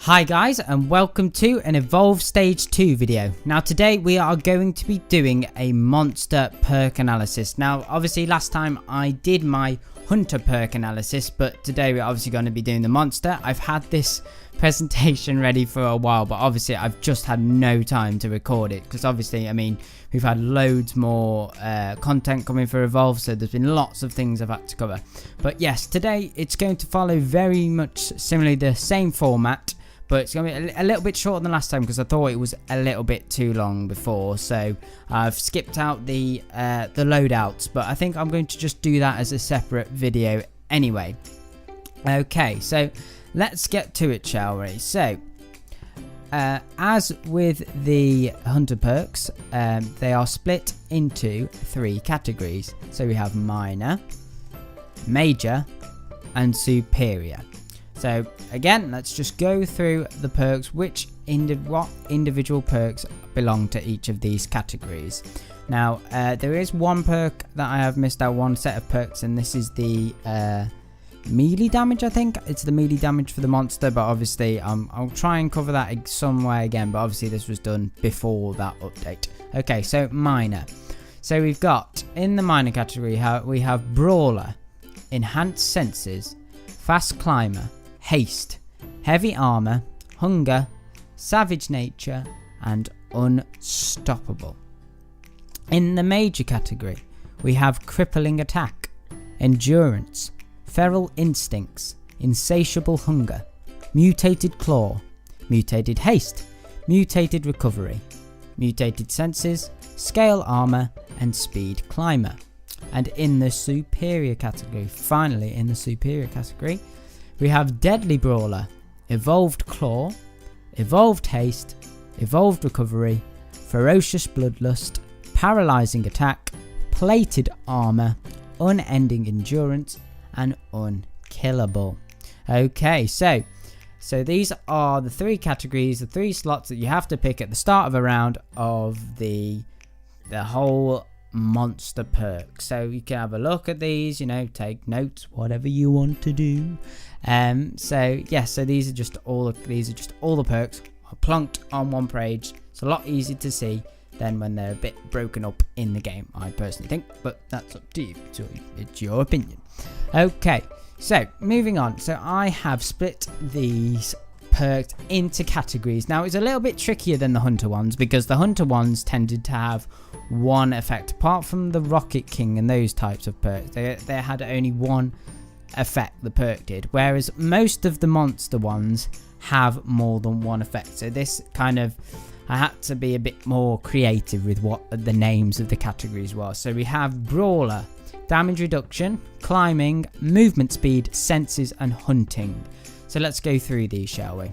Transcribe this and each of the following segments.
Hi guys, and welcome to an Evolve Stage 2 video. Now today we are going to be doing a monster perk analysis. Now obviously last time I did my hunter perk analysis, but today we're obviously going to be doing the monster. I've had this presentation ready for a while, but obviously I've just had no time to record it because obviously, I mean, we've had loads more content coming for Evolve, so there's been lots of things I've had to cover. But yes, today it's going to follow very much similarly the same format, but it's going to be a little bit shorter than last time because I thought it was a little bit too long before. So I've skipped out the loadouts, but I think I'm going to just do that as a separate video anyway. Okay, so let's get to it, shall we? So as with the hunter perks, they are split into three categories. So we have minor, major, and superior. So again, let's just go through the perks, what individual perks belong to each of these categories. Now there is one perk that I have missed out, one set of perks, and this is the melee damage. I think it's the melee damage for the monster, but obviously I'll try and cover that somewhere again, but obviously this was done before that update. Okay, so minor. So we've got in the minor category we have Brawler, Enhanced Senses, Fast Climber, Haste, Heavy Armor, Hunger, Savage Nature, and Unstoppable. In the major category, we have Crippling Attack, Endurance, Feral Instincts, Insatiable Hunger, Mutated Claw, Mutated Haste, Mutated Recovery, Mutated Senses, Scale Armor, and Speed Climber. And in the superior category, finally in the superior category, we have Deadly Brawler, Evolved Claw, Evolved Haste, Evolved Recovery, Ferocious Bloodlust, Paralyzing Attack, Plated Armor, Unending Endurance, and Unkillable. Okay, so these are the three categories, the three slots that you have to pick at the start of a round of the whole monster perk. So you can have a look at these, take notes, whatever you want to do. So these are just all the perks are plunked on one page. It's a lot easier to see than when they're a bit broken up in the game, I personally think, but that's up to you, so it's your opinion. Okay, so moving on. So I have split these perks into categories. Now it's a little bit trickier than the hunter ones because the hunter ones tended to have one effect, apart from the Rocket King and those types of perks. They had only one effect the perk did, whereas most of the monster ones have more than one effect. So this kind of, I had to be a bit more creative with what the names of the categories were. So we have Brawler, Damage Reduction, Climbing, Movement Speed, Senses, and Hunting. So let's go through these, shall we?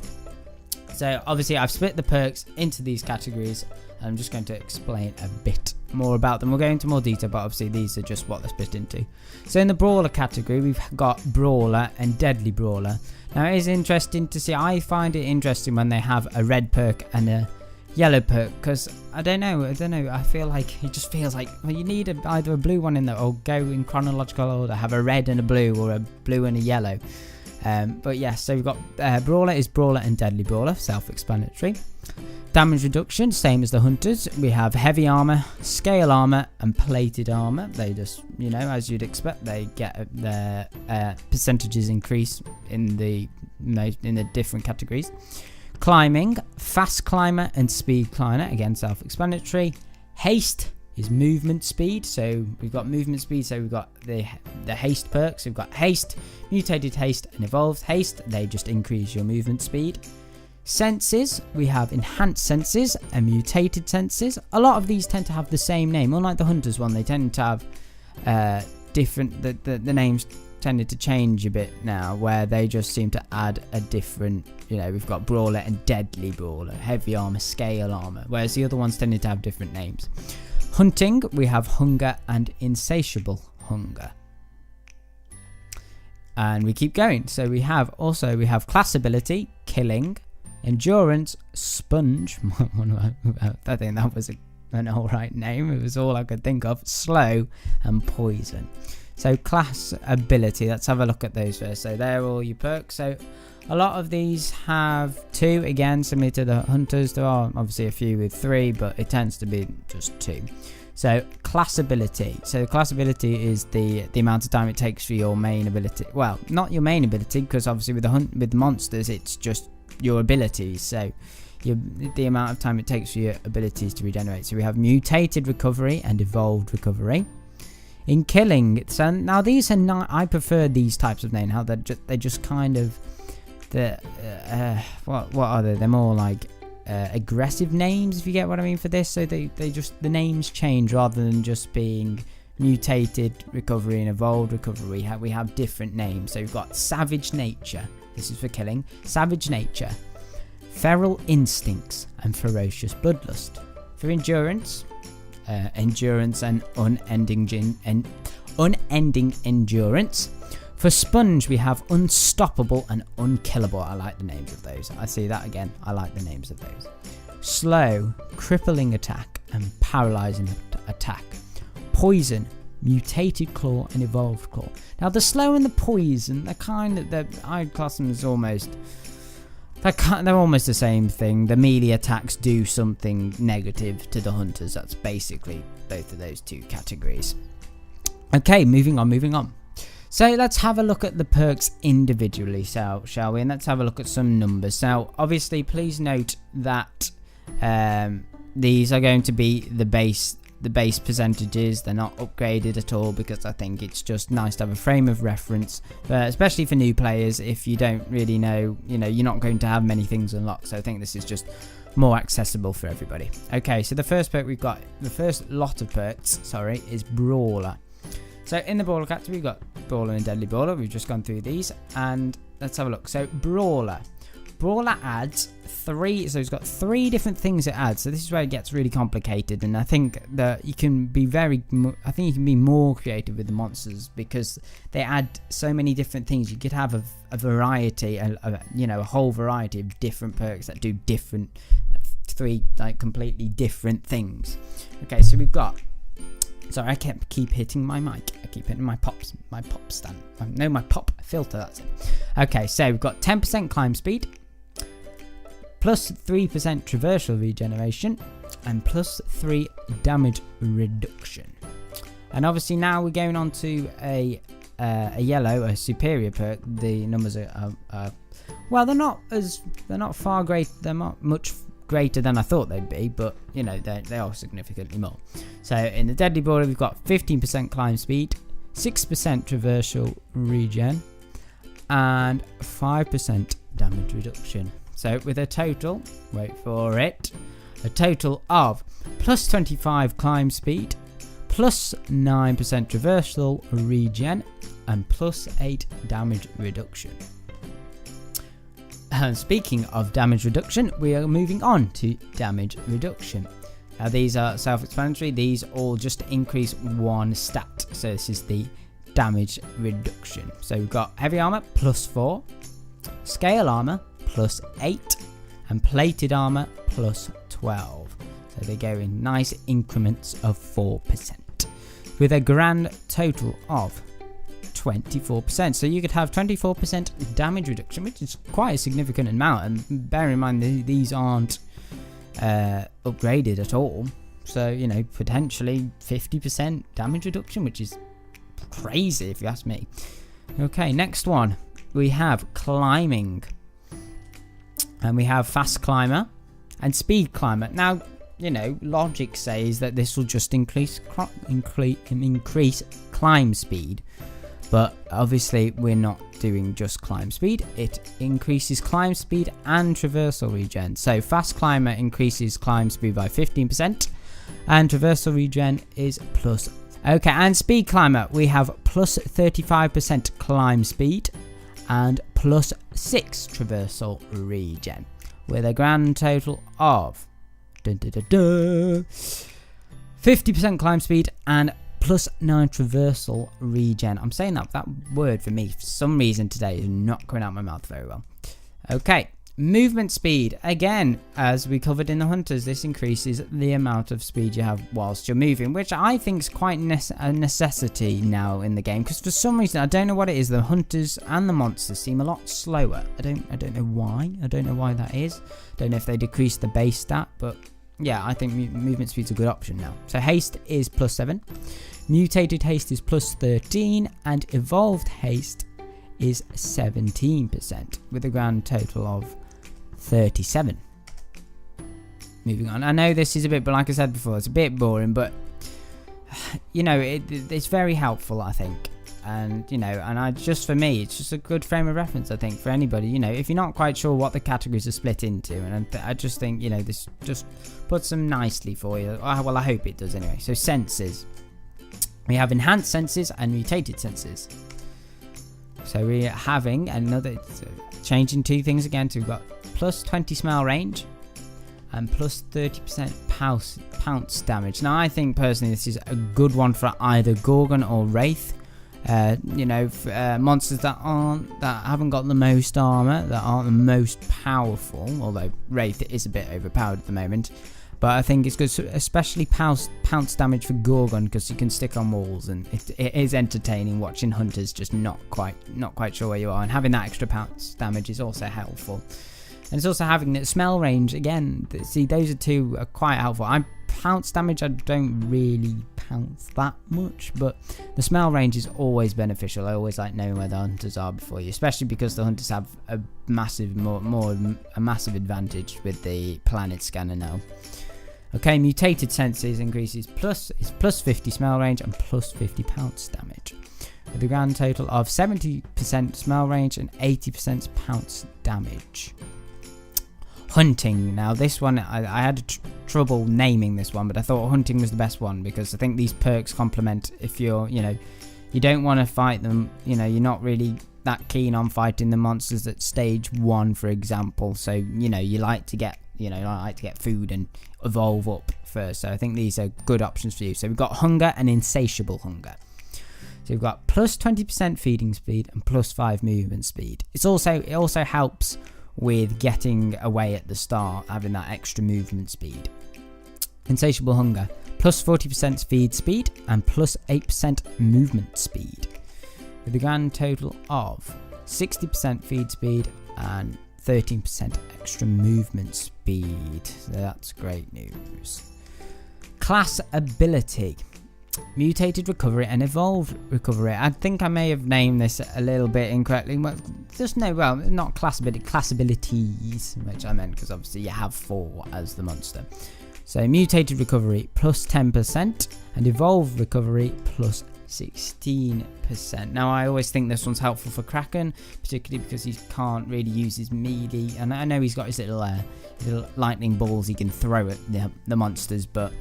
So obviously I've split the perks into these categories. I'm just going to explain a bit more about them. We'll go into more detail, but obviously these are just what they're split into. So in the Brawler category, we've got Brawler and Deadly Brawler. Now it is interesting to see. I find it interesting when they have a red perk and a yellow perk, because I don't know, I feel like it just feels like, well, you need either a blue one in there, or go in chronological order, have a red and a blue, or a blue and a yellow. But yes, so we've got Brawler is Brawler and Deadly Brawler, self-explanatory. Damage Reduction, same as the Hunters. We have Heavy Armor, Scale Armor, and Plated Armor. They just, as you'd expect, they get their percentages increase in the different categories. Climbing, Fast Climber and Speed Climber, again self-explanatory. Haste is movement speed, so we've got movement speed, so we've got the haste perks. We've got haste, mutated haste, and evolved haste. They just increase your movement speed. Senses, we have enhanced senses and mutated senses. A lot of these tend to have the same name, unlike the hunters one. They tend to have different, the names tended to change a bit now, where they just seem to add a different, we've got Brawler and Deadly Brawler, Heavy Armor, Scale Armor, whereas the other ones tended to have different names. Hunting, we have Hunger and Insatiable Hunger. And we keep going. So we have class ability, Killing, Endurance, Sponge. I think that was an alright name. It was all I could think of. Slow, and Poison. So class ability, let's have a look at those first. So they're all your perks. So A lot of these have 2, again, similar to the hunters. There are obviously a few with 3, but it tends to be just 2. So class ability. So class ability is the amount of time it takes for your main ability. Well, not your main ability, because obviously with the monsters, it's just your abilities. So the amount of time it takes for your abilities to regenerate. So we have mutated recovery and evolved recovery. In killing, so now these are not. I prefer these types of names. How they just kind of what are they? They're more like aggressive names, if you get what I mean for this. So they just, the names change rather than just being mutated recovery and evolved recovery. We have different names. So we've got savage nature. This is for killing. Savage nature, feral instincts, and ferocious bloodlust. For endurance, endurance and unending endurance. For sponge, we have unstoppable and unkillable. I like the names of those. I see that again. I like the names of those. Slow, crippling attack, and paralyzing attack. Poison, mutated claw, and evolved claw. Now the slow and the poison, they're kind of, I'd class them as almost, they're almost the same thing. The melee attacks do something negative to the hunters. That's basically both of those 2 categories. Okay, moving on. So let's have a look at the perks individually, so shall we? And let's have a look at some numbers. So obviously, please note that these are going to be the base percentages. They're not upgraded at all, because I think it's just nice to have a frame of reference, especially for new players. If you don't really know, you're not going to have many things unlocked. So I think this is just more accessible for everybody. Okay, so the first perk we've got, the first lot of perks, is Brawler. So in the Brawler category, we've got Brawler and Deadly Brawler. We've just gone through these, and let's have a look. So Brawler adds 3, so it's got 3 different things it adds. So this is where it gets really complicated, and I think that you can be more creative with the monsters, because they add so many different things. You could have a variety, a whole variety of different perks that do different, 3 completely different things. Okay, so we've got. Sorry, I keep hitting my mic. I keep hitting my pop stand. No, my pop filter, that's it. Okay, so we've got 10% climb speed, plus 3% traversal regeneration, and plus 3 damage reduction. And obviously now we're going on to a yellow, a superior perk. The numbers are well, they're not much greater than I thought they'd be, but they are significantly more. So in the Deadly Brawler, we've got 15% climb speed, 6% traversal regen, and 5% damage reduction. So with a total, wait for it, a total of plus 25 climb speed, plus 9% traversal regen, and plus 8 damage reduction. And speaking of damage reduction, we are moving on to damage reduction. Now these are self-explanatory. These all just increase 1 stat. So this is the damage reduction. So we've got heavy armor plus 4, scale armor plus 8, and plated armor plus 12. So they go in nice increments of 4%, with a grand total of 24%. So you could have 24% damage reduction, which is quite a significant amount, and bear in mind these aren't upgraded at all. So potentially 50% damage reduction, which is crazy if you ask me. Okay, next one we have climbing, and we have fast climber and speed climber. Now logic says that this will just increase climb speed, but obviously we're not doing just climb speed. It increases climb speed and traversal regen. So fast climber increases climb speed by 15%, and traversal regen is plus. Okay, and speed climber, we have plus 35% climb speed and plus 6 traversal regen, with a grand total of 50% climb speed and plus 9 traversal regen. I'm saying that word for me for some reason today is not coming out my mouth very well. Okay, Movement speed, again, as we covered in the hunters, this increases the amount of speed you have whilst you're moving, which I think is quite a necessity now in the game, because for some reason, I don't know what it is, the hunters and the monsters seem a lot slower. I don't know why. I don't know why that is. Don't know if they decrease the base stat, but yeah, I think movement speed's a good option now. So haste is +7, mutated haste is +13, and evolved haste is 17%, with a grand total of 37. Moving on. I know this is a bit, but like I said before, it's a bit boring, but you know, it's very helpful, I think. And you know, and just for me, it's just a good frame of reference, I think, for anybody. You know, if you're not quite sure what the categories are split into, and I just think, you know, this just puts them nicely for you. Well, I hope it does anyway. So senses, we have enhanced senses and mutated senses. So we're having another changing two things again. So we've got +20 smell range and +30% pounce damage. Now I think personally this is a good one for either Gorgon or Wraith. You know, monsters that haven't got the most armor, that aren't the most powerful. Although Wraith is a bit overpowered at the moment. But I think it's good, especially pounce damage for Gorgon, because you can stick on walls, and it is entertaining watching hunters just not quite sure where you are, and having that extra pounce damage is also helpful. And it's also having the smell range again. See, those are two are quite helpful. Pounce damage, I don't really pounce that much, but the smell range is always beneficial. I always like knowing where the hunters are before you, especially because the hunters have a massive advantage with the planet scanner now. Okay, mutated senses increases +50 smell range and +50 pounce damage, with a grand total of 70% smell range and 80% pounce damage. Hunting. Now this one, I had trouble naming this one, but I thought hunting was the best one, because I think these perks complement if you're, you know, you don't want to fight them, you know, you're not really that keen on fighting the monsters at stage 1, for example. So, you know, you like to get food and evolve up first. So I think these are good options for you. So we've got hunger and insatiable hunger. So we've got +20% feeding speed and +5 movement speed. It also helps with getting away at the start, having that extra movement speed. Insatiable hunger, +40% feed speed and +8% movement speed, with a grand total of 60% feed speed and 13% extra movement speed. So that's great news. Class ability. Mutated recovery and evolved recovery. I think I may have named this a little bit incorrectly. Well, not class abilities, which I meant because obviously you have 4 as the monster. So mutated recovery +10% and evolved recovery +16%. Now I always think this one's helpful for Kraken, particularly because he can't really use his melee, and I know he's got his little lightning balls he can throw at the monsters, but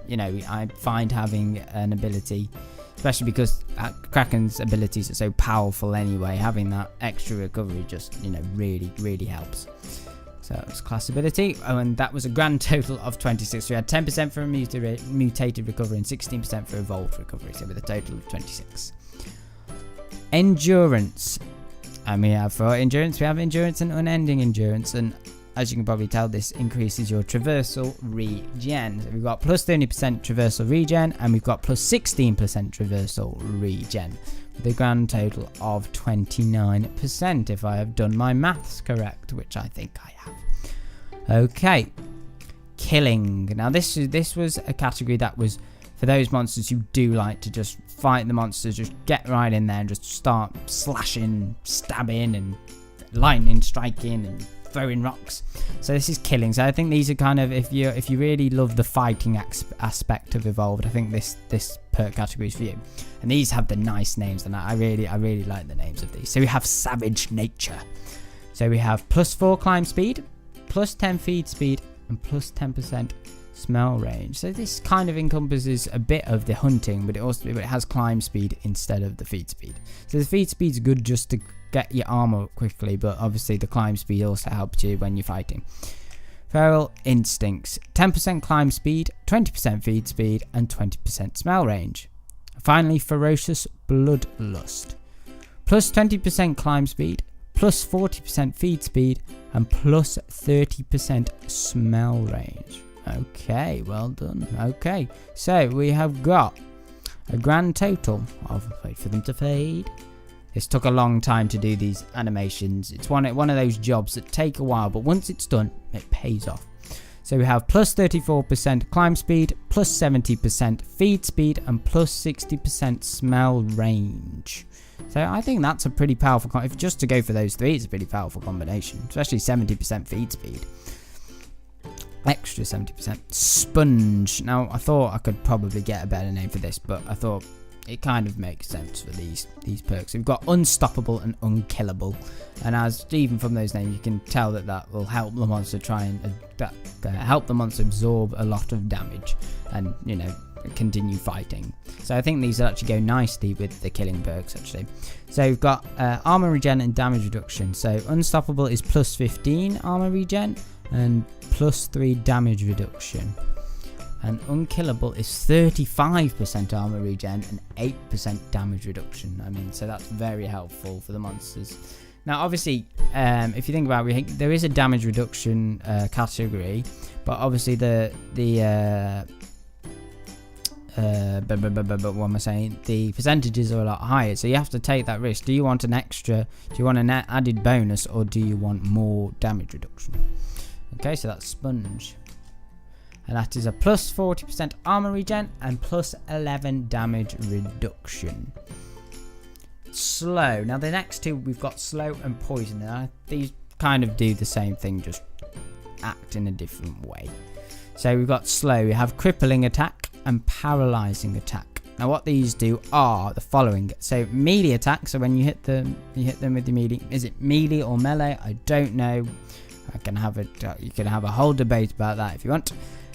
you know, I find having an ability, especially because Kraken's abilities are so powerful anyway, having that extra recovery just, you know, really helps. So it's class ability. Oh, and that was a grand total of 26. We had 10% for a mutated recovery and 16% for evolved recovery, so with a total of 26. Endurance. And we have for endurance, we have endurance and unending endurance, and as you can probably tell, this increases your traversal regen. So we've got +30% traversal regen, and we've got +16% traversal regen, with a grand total of 29%, if I have done my maths correct, which I think I have. Okay, killing. Now this was a category that was for those monsters who do like to just fight the monsters, just get right in there and just start slashing, stabbing, and lightning striking and throwing rocks. So this is killing. So I think these are kind of, if you really love the fighting aspect of Evolved, I think this perk category is for you. And these have the nice names, and I really like the names of these. So we have Savage Nature. So we have +4 climb speed, +10 feed speed, and +10% smell range. So this kind of encompasses a bit of the hunting, but it has climb speed instead of the feed speed. So the feed speed's good just to get your armor up quickly, but obviously the climb speed also helps you when you're fighting. Feral Instincts, 10% climb speed, 20% feed speed, and 20% smell range. Finally, Ferocious Bloodlust, +20% climb speed, plus 40% feed speed, and plus 30% smell range. Okay, well done. Okay, so we have got a grand total of, wait for them to fade. This took a long time to do these animations. It's one of those jobs that take a while, but once it's done, it pays off. So we have plus 34% climb speed, plus 70% feed speed, and plus 60% smell range. So I think that's a pretty powerful, if just to go for those three, it's a pretty powerful combination, especially 70% feed speed. Extra 70%. Sponge. Now, I thought I could probably get a better name for this, but I thought it kind of makes sense for these perks. We've got unstoppable and unkillable, and as even from those names, you can tell that will help the monster help the monster absorb a lot of damage, and continue fighting. So I think these actually go nicely with the killing perks actually. So we've got armor regen and damage reduction. So unstoppable is plus 15 armor regen and plus 3 damage reduction. And unkillable is 35% armor regen and 8% damage reduction. I mean, so that's very helpful for the monsters. Now, obviously, if you think about it, there is a damage reduction category, but obviously what am I saying? The percentages are a lot higher, so you have to take that risk. Do you want an added bonus, or do you want more damage reduction? Okay, so that's sponge. And that is a plus 40% armor regen and plus 11 damage reduction. Slow. Now the next two, we've got slow and poison. Now these kind of do the same thing, just act in a different way. So we've got slow. We have crippling attack and paralyzing attack. Now what these do are the following. So melee attack. So when you hit them with your melee. Is it melee or melee? I don't know. You can have a whole debate about that if you want.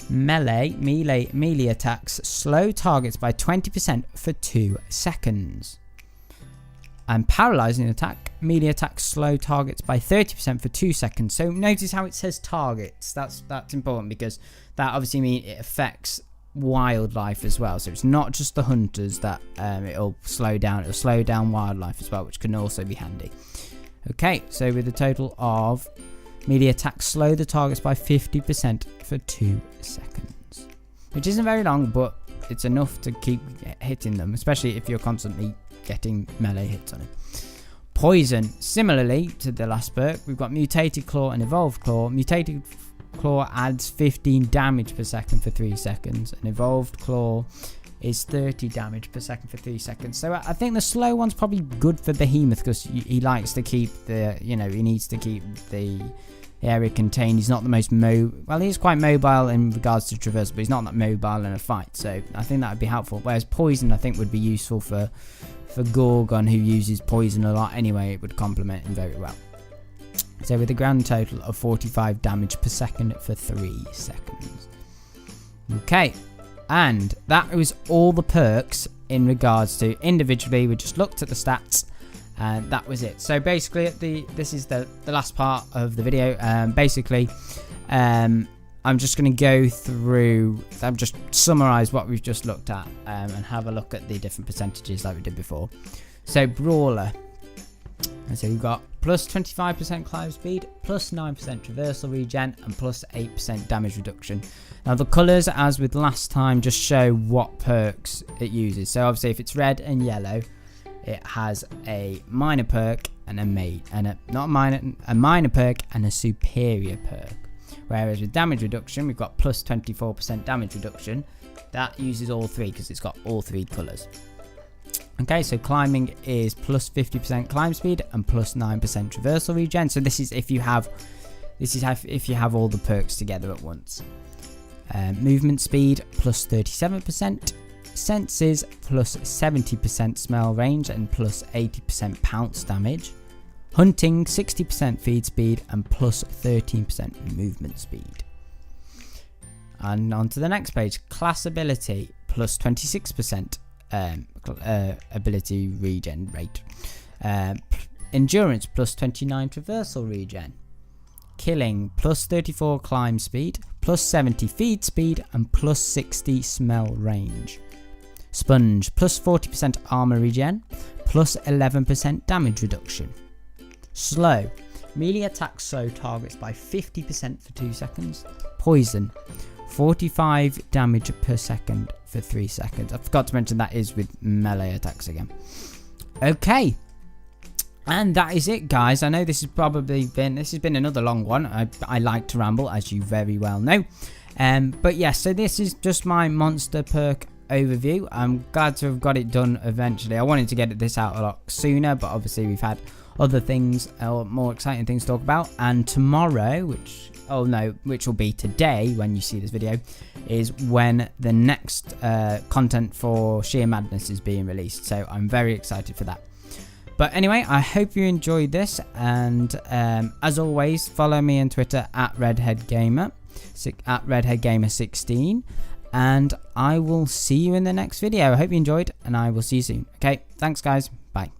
Melee attacks slow targets by 20% for 2 seconds. And paralyzing attack, melee attacks slow targets by 30% for 2 seconds. So notice how it says targets. That's important, because that obviously means it affects wildlife as well. So it's not just the hunters that it'll slow down. It'll slow down wildlife as well, which can also be handy. Okay, so with a total of melee attacks slow the targets by 50% for 2 seconds, which isn't very long, but it's enough to keep hitting them, especially if you're constantly getting melee hits on it. Poison. Similarly to the last perk, we've got mutated claw and evolved claw. Mutated claw adds 15 damage per second for 3 seconds, and evolved claw is 30 damage per second for 3 seconds. So I think the slow one's probably good for Behemoth, because he likes to keep the, he needs to keep the area contained. He's not the most well, he is quite mobile in regards to traverse, but he's not that mobile in a fight. So I think that would be helpful. Whereas poison, I think, would be useful for Gorgon, who uses poison a lot anyway. It would complement him very well. So with a grand total of 45 damage per second for 3 seconds. Okay. And that was all the perks in regards to individually. We just looked at the stats, and that was it. So basically, this is the last part of the video. I'm just going to go through, I've just summarised what we've just looked at, and have a look at the different percentages like we did before. So Brawler. And so we've got plus 25% climb speed, plus 9% traversal regen, and plus 8% damage reduction. Now the colours, as with last time, just show what perks it uses. So obviously if it's red and yellow, it has a minor perk and a minor perk and a superior perk. Whereas with damage reduction, we've got plus 24% damage reduction. That uses all three, because it's got all 3 colours. Okay, so climbing is plus 50% climb speed and plus 9% traversal regen. So this is if you have all the perks together at once. Movement speed plus 37%, senses plus 70% smell range and plus 80% pounce damage. Hunting 60% feed speed and plus 13% movement speed. And on to the next page, class ability plus 26%. Ability regen rate. Endurance plus 29 traversal regen. Killing plus 34 climb speed, plus 70 feed speed, and plus 60 smell range. Sponge plus 40% armor regen, plus 11% damage reduction. Slow. Melee attacks slow targets by 50% for 2 seconds. Poison. 45 damage per second for 3 seconds. I forgot to mention that is with melee attacks again. Okay. And that is it, guys. I know this has been another long one. I like to ramble, as you very well know. But yeah, so this is just my monster perk overview. I'm glad to have got it done eventually. I wanted to get this out a lot sooner, but obviously we've had other things, more exciting things to talk about. And tomorrow, which will be today when you see this video, is when the next content for Sheer Madness is being released. So I'm very excited for that. But anyway, I hope you enjoyed this, and as always, follow me on Twitter at RedheadGamer, at RedheadGamer16, and I will see you in the next video. I hope you enjoyed, and I will see you soon. Okay, thanks guys, bye.